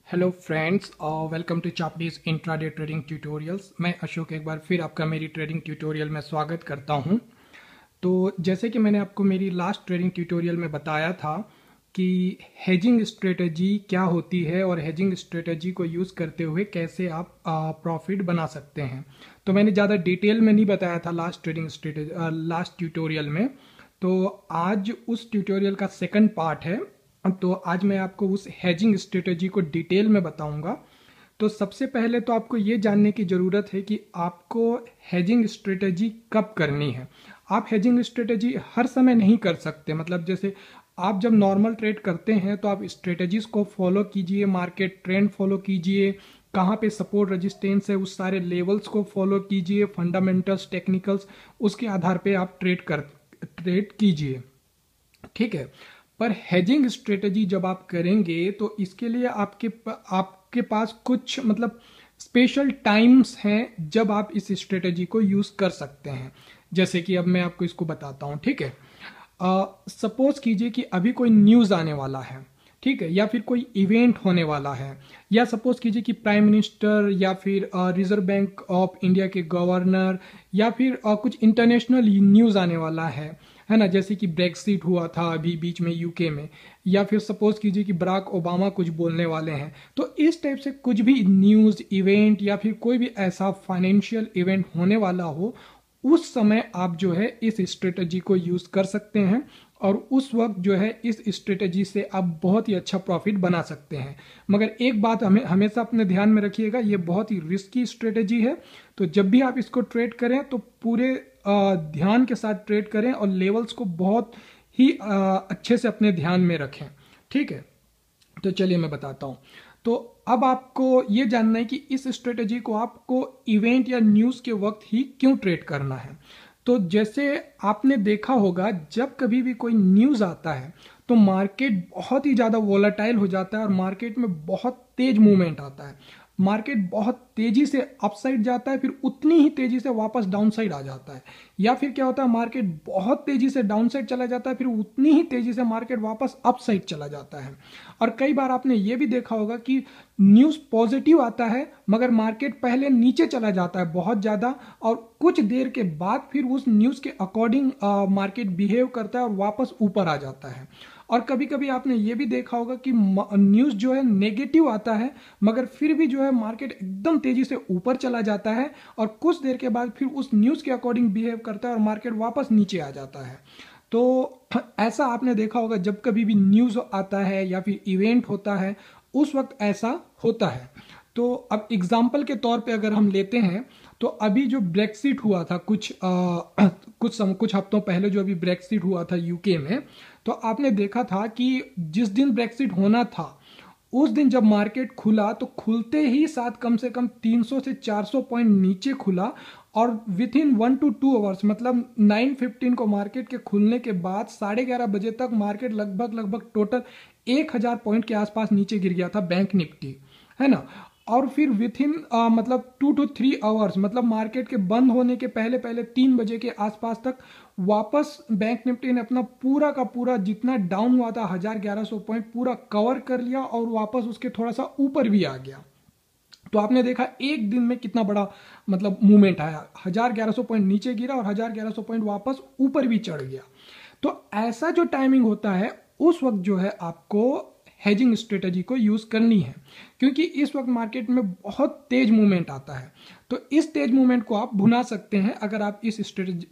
Hello friends और welcome to चापडीज intraday trading tutorials. मैं अशोक एक बार फिर आपका मेरी ट्रेडिंग ट्यूटोरियल में स्वागत करता हूं। तो जैसे कि मैंने आपको मेरी लास्ट ट्रेडिंग ट्यूटोरियल में बताया था कि हेजिंग स्ट्रेटजी क्या होती है और हेजिंग स्ट्रेटजी को यूज़ करते हुए कैसे आप प्रॉफिट बना सकते हैं। तो मैंने ज़्यादा डिटेल में नहीं बताया था लास्ट ट्यूटोरियल में। तो आज उस ट्यूटोरियल का सेकंड पार्ट है। तो आज मैं आपको उस हेजिंग स्ट्रेटजी को डिटेल में बताऊंगा। तो सबसे पहले तो आपको ये जानने की ज़रूरत है कि आपको हेजिंग स्ट्रेटजी कब करनी है। आप हेजिंग स्ट्रेटजी हर समय नहीं कर सकते। मतलब जैसे आप जब नॉर्मल ट्रेड करते हैं तो आप स्ट्रेटजीज को फॉलो कीजिए, मार्केट ट्रेंड फॉलो कीजिए, कहाँ पे सपोर्ट रेजिस्टेंस है उस सारे लेवल्स को फॉलो कीजिए, फंडामेंटल्स टेक्निकल्स, उसके आधार पे आप ट्रेड कीजिए। ठीक है। पर हेजिंग स्ट्रेटजी जब आप करेंगे तो इसके लिए आपके पास कुछ मतलब स्पेशल टाइम्स हैं जब आप इस स्ट्रेटजी को यूज कर सकते हैं। जैसे कि अब मैं आपको इसको बताता हूं। ठीक है। सपोज कीजिए कि अभी कोई न्यूज आने वाला है, ठीक है, या फिर कोई इवेंट होने वाला है, या सपोज कीजिए कि प्राइम मिनिस्टर या फिर रिजर्व बैंक ऑफ इंडिया के गवर्नर या फिर कुछ इंटरनेशनल न्यूज आने वाला है ना। जैसे कि ब्रेक्सिट हुआ था अभी बीच में यूके में, या फिर सपोज कीजिए कि बराक ओबामा कुछ बोलने वाले हैं। तो इस टाइप से कुछ भी न्यूज इवेंट या फिर कोई भी ऐसा फाइनेंशियल इवेंट होने वाला हो, उस समय आप जो है इस स्ट्रेटजी को यूज कर सकते हैं और उस वक्त जो है इस स्ट्रेटजी से आप बहुत ही अच्छा प्रॉफिट बना सकते हैं। मगर एक बात हमें हमेशा अपने ध्यान में रखिएगा, ये बहुत ही रिस्की स्ट्रेटजी है। तो जब भी आप इसको ट्रेड करें तो पूरे ध्यान के साथ ट्रेड करें और लेवल्स को बहुत ही अच्छे से अपने ध्यान में रखें। ठीक है। तो चलिए मैं बताता हूं। तो अब आपको ये जानना है कि इस स्ट्रेटजी को आपको इवेंट या न्यूज के वक्त ही क्यों ट्रेड करना है। तो जैसे आपने देखा होगा, जब कभी भी कोई न्यूज आता है तो मार्केट बहुत ही ज्यादा वोलाटाइल हो जाता है और मार्केट में बहुत तेज मूवमेंट आता है। मार्केट बहुत तेजी से अपसाइड जाता है, फिर उतनी ही तेजी से वापस डाउन साइड आ जाता है। या फिर क्या होता है, मार्केट बहुत तेजी से डाउन साइड चला जाता है, फिर उतनी ही तेजी से मार्केट वापस अप साइड चला जाता है। और कई बार आपने ये भी देखा होगा कि न्यूज पॉजिटिव आता है मगर मार्केट पहले नीचे चला जाता है बहुत ज्यादा, और कुछ देर के बाद फिर उस न्यूज के अकॉर्डिंग मार्केट बिहेव करता है और वापस ऊपर आ जाता है। और कभी कभी आपने ये भी देखा होगा कि न्यूज जो है नेगेटिव आता है मगर फिर भी जो है मार्केट एकदम तेजी से ऊपर चला जाता है और कुछ देर के बाद फिर उस न्यूज के अकॉर्डिंग बिहेव करता है और मार्केट वापस नीचे आ जाता है। तो ऐसा आपने देखा होगा, जब कभी भी न्यूज आता है या फिर इवेंट होता है उस वक्त ऐसा होता है। तो अब एग्जाम्पल के तौर पे अगर हम लेते हैं तो अभी जो ब्रेक्सिट हुआ था कुछ हफ्तों पहले, जो अभी ब्रेक्सिट हुआ था यूके में, तो आपने देखा था कि जिस दिन ब्रेक्सिट होना था उस दिन जब मार्केट खुला तो खुलते ही साथ कम से कम 300 से 400 पॉइंट नीचे खुला और विथ इन 1 to 2 आवर्स मतलब 9:15 को मार्केट के खुलने के बाद 11:30 बजे तक मार्केट लगभग टोटल 1000 पॉइंट के आसपास नीचे गिर गया था, बैंक निफ्टी, है ना। और फिर विथ इन मतलब 2 to 3 आवर्स मतलब मार्केट के बंद होने के पहले पहले 3 बजे के आसपास तक वापस बैंक निफ्टी ने अपना पूरा का पूरा जितना डाउन हुआ था 1100 पॉइंट पूरा कवर कर लिया और वापस उसके थोड़ा सा ऊपर भी आ गया। तो आपने देखा एक दिन में कितना बड़ा मतलब मूवमेंट आया, 1100 पॉइंट नीचे गिरा और 1100 पॉइंट वापस ऊपर भी चढ़ गया। तो ऐसा जो टाइमिंग होता है उस वक्त जो है आपको हेजिंग स्ट्रेटजी को यूज करनी है, क्योंकि इस वक्त मार्केट में बहुत तेज मूवमेंट आता है। तो इस तेज मूवमेंट को आप भुना सकते हैं अगर आप इस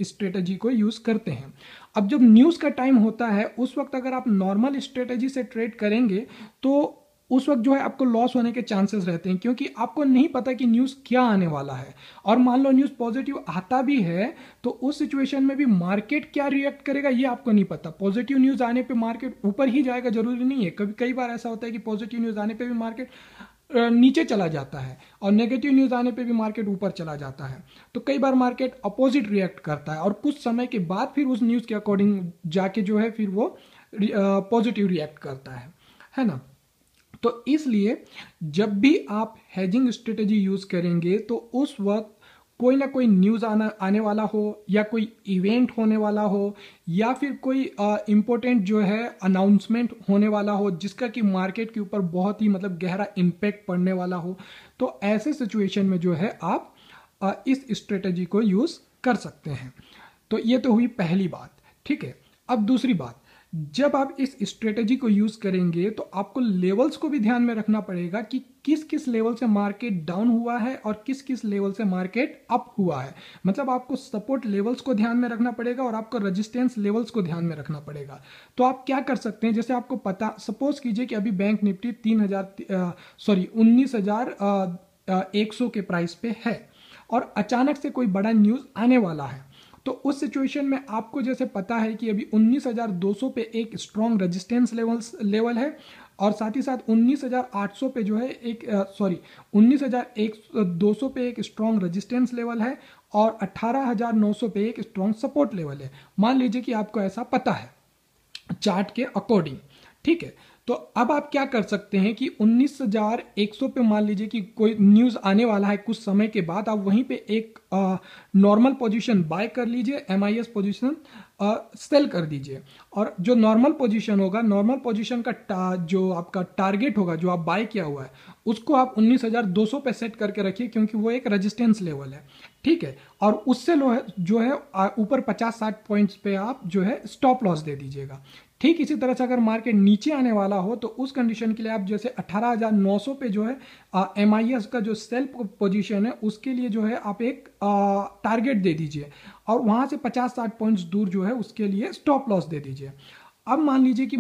स्ट्रेटजी को यूज करते हैं। अब जब न्यूज का टाइम होता है उस वक्त अगर आप नॉर्मल स्ट्रेटजी से ट्रेड करेंगे तो उस वक्त जो है आपको लॉस होने के चांसेस रहते हैं, क्योंकि आपको नहीं पता कि न्यूज क्या आने वाला है। और मान लो न्यूज पॉजिटिव आता भी है तो उस सिचुएशन में भी मार्केट क्या रिएक्ट करेगा ये आपको नहीं पता। पॉजिटिव न्यूज आने पे मार्केट ऊपर ही जाएगा जरूरी नहीं है, कई बार ऐसा होता है कि पॉजिटिव न्यूज आने पे भी मार्केट नीचे चला जाता है और नेगेटिव न्यूज आने पे भी मार्केट ऊपर चला जाता है। तो कई बार मार्केट अपोजिट रिएक्ट करता है और कुछ समय के बाद फिर उस न्यूज के अकॉर्डिंग जाके जो है फिर वो पॉजिटिव रिएक्ट करता है ना। तो इसलिए जब भी आप हेजिंग स्ट्रेटजी यूज करेंगे तो उस वक्त कोई ना कोई न्यूज़ आने वाला हो, या कोई इवेंट होने वाला हो, या फिर कोई इम्पोर्टेंट जो है अनाउंसमेंट होने वाला हो जिसका कि मार्केट के ऊपर बहुत ही मतलब गहरा इम्पैक्ट पड़ने वाला हो, तो ऐसे सिचुएशन में जो है आप इस स्ट्रेटजी को यूज़ कर सकते हैं। तो ये तो हुई पहली बात, ठीक है। अब दूसरी बात, जब आप इस स्ट्रेटजी को यूज करेंगे तो आपको लेवल्स को भी ध्यान में रखना पड़ेगा कि किस किस लेवल से मार्केट डाउन हुआ है और किस किस लेवल से मार्केट अप हुआ है। मतलब आपको सपोर्ट लेवल्स को ध्यान में रखना पड़ेगा और आपको रेजिस्टेंस लेवल्स को ध्यान में रखना पड़ेगा। तो आप क्या कर सकते हैं, जैसे आपको पता, सपोज कीजिए कि अभी बैंक निफ्टी 19,100 के प्राइस पे है और अचानक से कोई बड़ा न्यूज आने वाला है। तो उस सिचुएशन में आपको जैसे पता है कि अभी 19,200 पे एक स्ट्रॉन्ग रेजिस्टेंस लेवल है, और साथ ही साथ 19,800 पे जो है 19,200 पे एक स्ट्रॉन्ग रेजिस्टेंस लेवल है और 18,900 पे एक स्ट्रॉन्ग सपोर्ट लेवल है। मान लीजिए कि आपको ऐसा पता है चार्ट के अकॉर्डिंग, ठीक है। तो अब आप क्या कर सकते हैं कि 19,100 पे मान लीजिए कि कोई न्यूज़ आने वाला है कुछ समय के बाद, आप वहीं पे एक नॉर्मल पोजीशन बाय कर लीजिए, MIS पोजीशन सेल कर दीजिए। और जो नॉर्मल पोजीशन होगा, नॉर्मल पोजीशन का जो आपका टारगेट होगा जो आप बाय किया हुआ है, उसको आप 19,200 पे सेट करके रखिए, क्योंकि वो एक रेजिस्टेंस लेवल है, ठीक है। और उससे जो है ऊपर 50-60 पॉइंट्स पे आप जो है स्टॉप लॉस दे दीजिएगा। ठीक इसी तरह से अगर मार्केट नीचे आने वाला हो तो उस कंडीशन के लिए आप जैसे 18,900 पे जो है MIS का जो सेल पोजीशन है उसके लिए जो है आप एक टारगेट दे दीजिए, और वहां से 50-60 पॉइंट्स दूर जो है उसके लिए स्टॉप लॉस दे दीजिए। अब मान लीजिए कि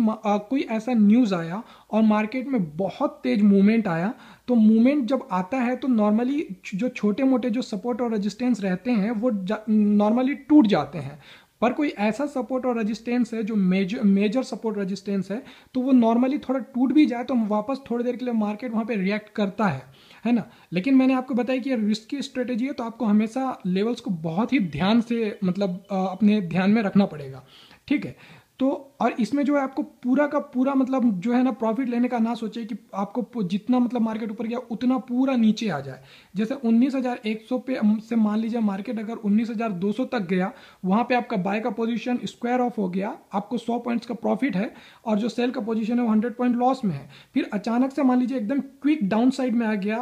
कोई ऐसा न्यूज़ आया और मार्केट में बहुत तेज मूवमेंट आया, तो मूवमेंट जब आता है तो नॉर्मली जो छोटे मोटे जो सपोर्ट और रेजिस्टेंस रहते हैं वो नॉर्मली टूट जाते हैं। पर कोई ऐसा सपोर्ट और रेजिस्टेंस है जो मेजर सपोर्ट रेजिस्टेंस है, तो वो नॉर्मली थोड़ा टूट भी जाए तो वापस थोड़ी देर के लिए मार्केट वहां पे रिएक्ट करता है ना। लेकिन मैंने आपको बताया कि ये रिस्क की स्ट्रेटेजी है, तो आपको हमेशा लेवल्स को बहुत ही ध्यान से मतलब अपने ध्यान में रखना पड़ेगा, ठीक है। तो और इसमें जो है आपको पूरा का पूरा मतलब जो है ना प्रॉफिट लेने का ना सोचे कि आपको जितना मतलब मार्केट ऊपर गया उतना पूरा नीचे आ जाए। जैसे 19,100 पे से मान लीजिए मार्केट अगर 19,200 तक गया, वहां पे आपका बाय का पोजीशन स्क्वायर ऑफ हो गया, आपको 100 पॉइंट्स का प्रॉफिट है, और जो सेल का पोजीशन है वो 100 पॉइंट लॉस में है। फिर अचानक से मान लीजिए एकदम क्विक डाउन साइड में आ गया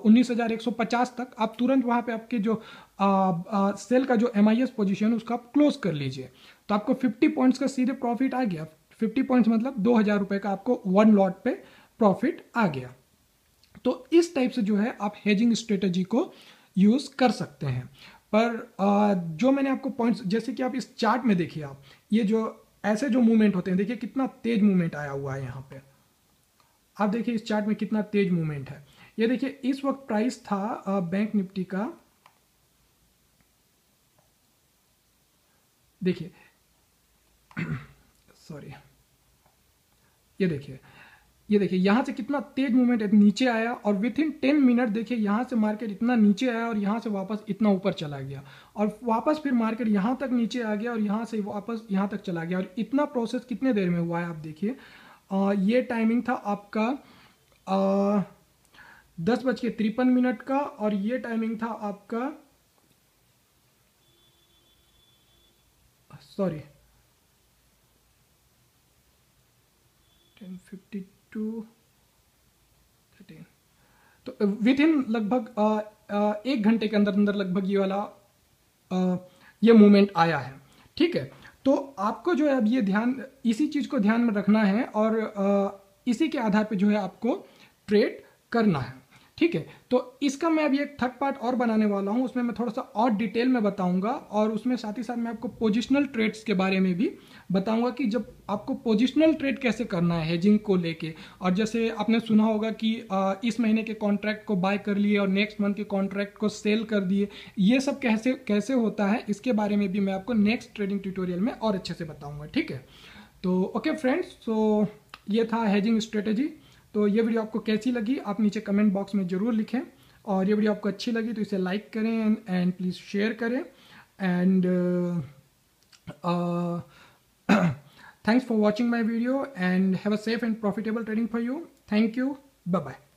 19,150 तक, आप तुरंत वहां पे आपके जो सेल का जो MIS पोजीशन है उसका आप क्लोज कर लीजिए, तो आपको 50 पॉइंट्स का सीधे प्रॉफिट आ गया। 50 पॉइंट्स मतलब 2,000 रुपए का आपको वन लॉट पे प्रॉफिट आ गया। तो इस टाइप से जो है आप हेजिंग स्ट्रेटजी को यूज कर सकते हैं। पर जो मैंने आपको पॉइंट्स, जैसे कि आप इस चार्ट में देखिए, आप ये जो ऐसे जो मूवमेंट होते हैं, देखिए कितना तेज मूवमेंट आया हुआ है यहाँ पे। आप देखिए इस चार्ट में कितना तेज मूवमेंट है। ये देखिए इस वक्त प्राइस था बैंक निफ्टी का, देखिए सॉरी, ये देखिए यहां से कितना तेज मूवमेंट है, नीचे आया और विथ इन 10 मिनट देखिए यहां से मार्केट इतना नीचे आया और यहां से वापस इतना ऊपर चला गया, और वापस फिर मार्केट यहां तक नीचे आ गया और यहां से वापस यहां तक चला गया। और इतना प्रोसेस कितने देर में हुआ है आप देखिए। ये टाइमिंग था आपका 10:53 का, और ये टाइमिंग था आपका सॉरी 10:52 13, तो विद इन लगभग 1 घंटे के अंदर अंदर लगभग ये वाला ये मूवमेंट आया है, ठीक है। तो आपको जो है अब ये ध्यान, इसी चीज को ध्यान में रखना है, और इसी के आधार पे जो है आपको ट्रेड करना है, ठीक है। तो इसका मैं अभी एक थर्ड पार्ट और बनाने वाला हूं, उसमें मैं थोड़ा सा और डिटेल में बताऊंगा, और उसमें साथ ही साथ मैं आपको पोजिशनल ट्रेड्स के बारे में भी बताऊंगा कि जब आपको पोजिशनल ट्रेड कैसे करना है हेजिंग को लेके। और जैसे आपने सुना होगा कि इस महीने के कॉन्ट्रैक्ट को बाय कर लिए और नेक्स्ट मंथ के कॉन्ट्रैक्ट को सेल कर दिए, ये सब कैसे कैसे होता है, इसके बारे में भी मैं आपको नेक्स्ट ट्रेडिंग ट्यूटोरियल में और अच्छे से बताऊंगा, ठीक है। तो ओके फ्रेंड्स, तो ये था हेजिंग स्ट्रेटेजी। तो ये वीडियो आपको कैसी लगी आप नीचे कमेंट बॉक्स में ज़रूर लिखें, और ये वीडियो आपको अच्छी लगी तो इसे लाइक करें एंड प्लीज़ शेयर करें, and thanks for watching my video and have a safe and profitable trading for you. Thank you. Bye bye.